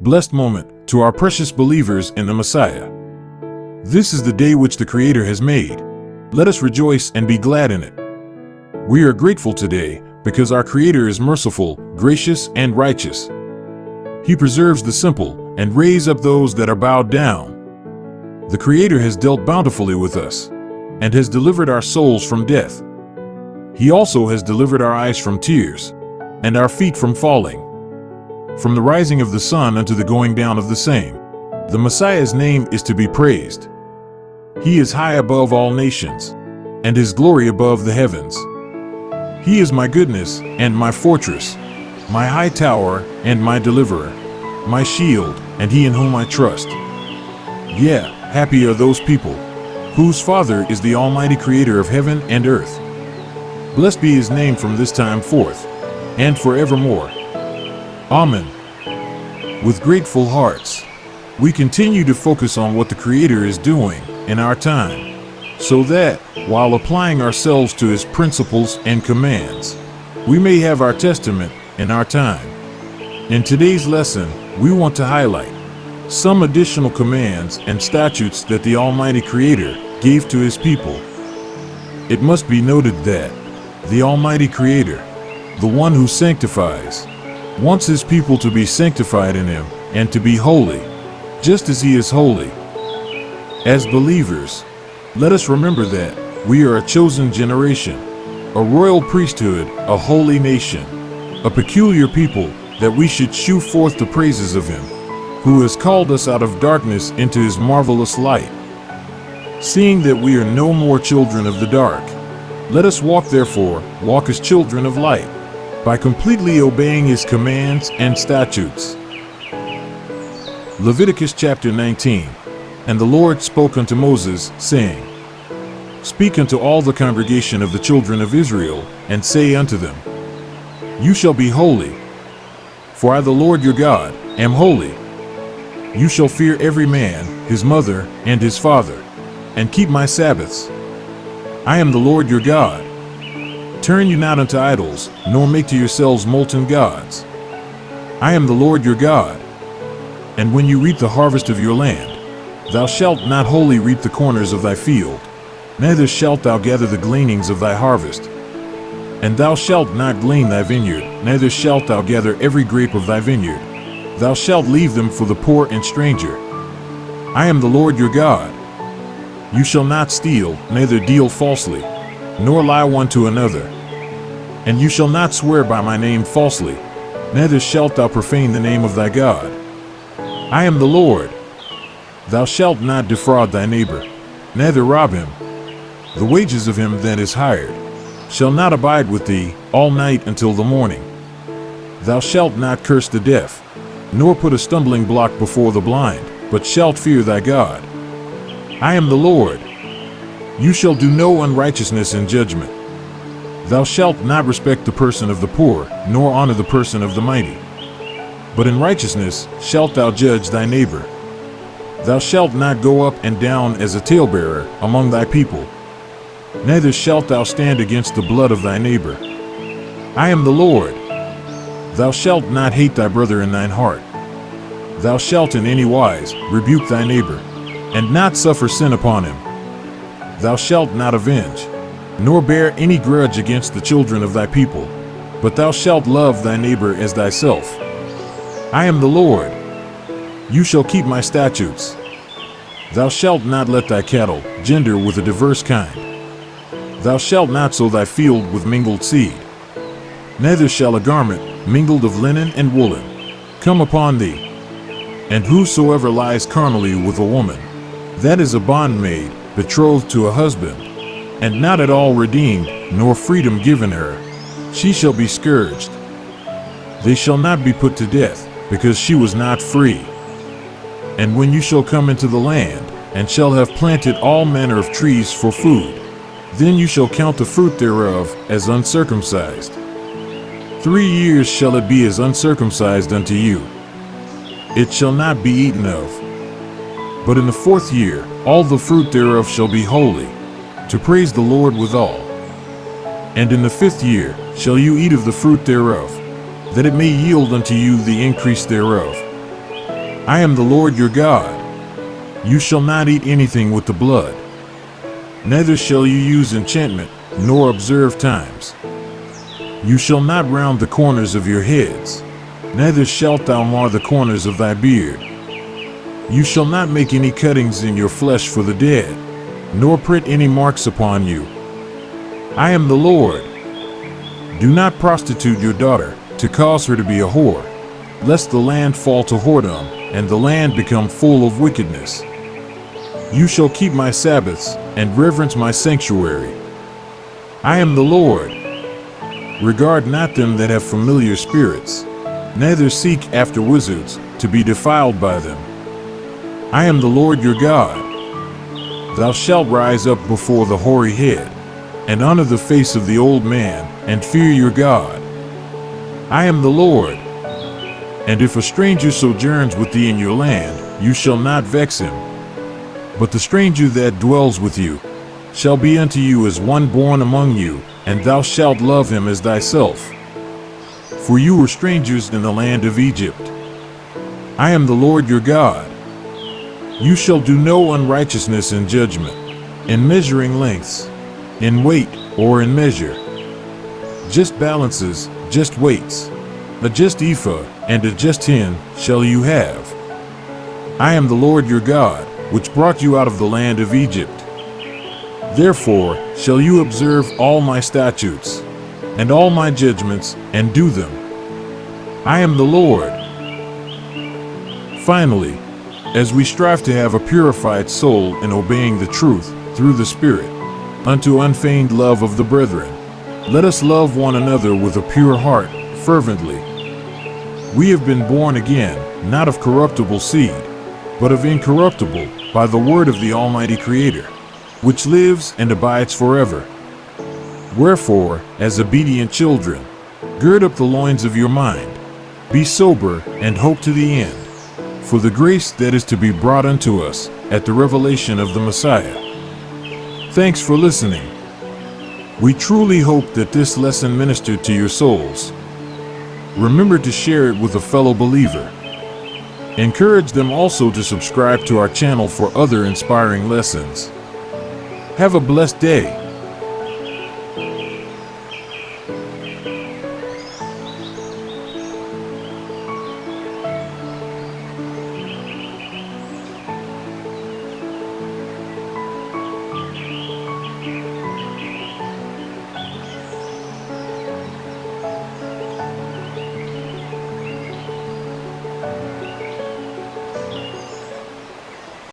blessed moment to our precious believers in the Messiah. This is the day which the Creator has made. Let us rejoice and be glad in it. We are grateful today because our Creator is merciful, gracious, and righteous. He preserves the simple and raises up those that are bowed down. The Creator has dealt bountifully with us and has delivered our souls from death. He also has delivered our eyes from tears and our feet from falling. From the rising of the sun unto the going down of the same, the Messiah's name is to be praised. He is high above all nations, and his glory above the heavens. He is my goodness and my fortress, my high tower and my deliverer, my shield, and he in whom I trust. Yeah, happy are those people whose Father is the Almighty Creator of heaven and earth. Blessed be his name from this time forth and forevermore. Amen. With grateful hearts, we continue to focus on what the Creator is doing in our time, so that, while applying ourselves to his principles and commands, we may have our testament in our time. In today's lesson, we want to highlight some additional commands and statutes that the Almighty Creator gave to his people. It must be noted that the Almighty Creator, the one who sanctifies, wants his people to be sanctified in him and to be holy, just as he is holy. As believers, let us remember that we are a chosen generation, a royal priesthood, a holy nation, a peculiar people, that we should shew forth the praises of him, who has called us out of darkness into his marvelous light. Seeing that we are no more children of the dark, let us walk as children of light, by completely obeying his commands and statutes. Leviticus chapter 19. And the Lord spoke unto Moses, saying, Speak unto all the congregation of the children of Israel, and say unto them, You shall be holy, for I the Lord your God am holy. You shall fear every man, his mother, and his father, and keep my Sabbaths. I am the Lord your God. Turn you not unto idols, nor make to yourselves molten gods. I am the Lord your God. And when you reap the harvest of your land, thou shalt not wholly reap the corners of thy field, neither shalt thou gather the gleanings of thy harvest. And thou shalt not glean thy vineyard, neither shalt thou gather every grape of thy vineyard. Thou shalt leave them for the poor and stranger. I am the Lord your God. You shall not steal, neither deal falsely, nor lie one to another. And you shall not swear by my name falsely, neither shalt thou profane the name of thy God. I am the Lord. Thou shalt not defraud thy neighbor, neither rob him. The wages of him that is hired shall not abide with thee all night until the morning. Thou shalt not curse the deaf, nor put a stumbling block before the blind, but shalt fear thy God. I am the Lord. You shall do no unrighteousness in judgment. Thou shalt not respect the person of the poor, nor honor the person of the mighty. But in righteousness shalt thou judge thy neighbor. Thou shalt not go up and down as a talebearer among thy people, neither shalt thou stand against the blood of thy neighbor. I am the Lord. Thou shalt not hate thy brother in thine heart. Thou shalt in any wise rebuke thy neighbor, and not suffer sin upon him. Thou shalt not avenge, nor bear any grudge against the children of thy people, but thou shalt love thy neighbor as thyself. I am the Lord. You shall keep my statutes. Thou shalt not let thy cattle gender with a diverse kind. Thou shalt not sow thy field with mingled seed. Neither shall a garment mingled of linen and woolen come upon thee. And whosoever lies carnally with a woman, that is a bondmaid, betrothed to a husband, and not at all redeemed, nor freedom given her, she shall be scourged. They shall not be put to death, because she was not free. And when you shall come into the land, and shall have planted all manner of trees for food, then you shall count the fruit thereof as uncircumcised. 3 years shall it be as uncircumcised unto you. It shall not be eaten of. But in the 4th year all the fruit thereof shall be holy, to praise the Lord withal. And in the 5th year shall you eat of the fruit thereof, that it may yield unto you the increase thereof. I am the Lord your God. You shall not eat anything with the blood. Neither shall you use enchantment, nor observe times. You shall not round the corners of your heads, neither shalt thou mar the corners of thy beard. You shall not make any cuttings in your flesh for the dead, nor print any marks upon you. I am the Lord. Do not prostitute your daughter, to cause her to be a whore, lest the land fall to whoredom, and the land become full of wickedness. You shall keep my Sabbaths, and reverence my sanctuary. I am the Lord. Regard not them that have familiar spirits, neither seek after wizards, to be defiled by them. I am the Lord your God. Thou shalt rise up before the hoary head, and honor the face of the old man, and fear your God. I am the Lord. And if a stranger sojourns with thee in your land, you shall not vex him. But the stranger that dwells with you shall be unto you as one born among you, and thou shalt love him as thyself. For you were strangers in the land of Egypt. I am the Lord your God. You shall do no unrighteousness in judgment, in measuring lengths, in weight, or in measure. Just balances, just weights, a just ephah, and a just hin shall you have. I am the Lord your God, which brought you out of the land of Egypt. Therefore shall you observe all my statutes, and all my judgments, and do them. I am the Lord. Finally, as we strive to have a purified soul in obeying the truth through the Spirit, unto unfeigned love of the brethren, let us love one another with a pure heart, fervently. We have been born again, not of corruptible seed, but of incorruptible, by the word of the Almighty Creator, which lives and abides forever. Wherefore, as obedient children, gird up the loins of your mind, be sober, and hope to the end, for the grace that is to be brought unto us at the revelation of the Messiah. Thanks for listening. We truly hope that this lesson ministered to your souls. Remember to share it with a fellow believer. Encourage them also to subscribe to our channel for other inspiring lessons. Have a blessed day.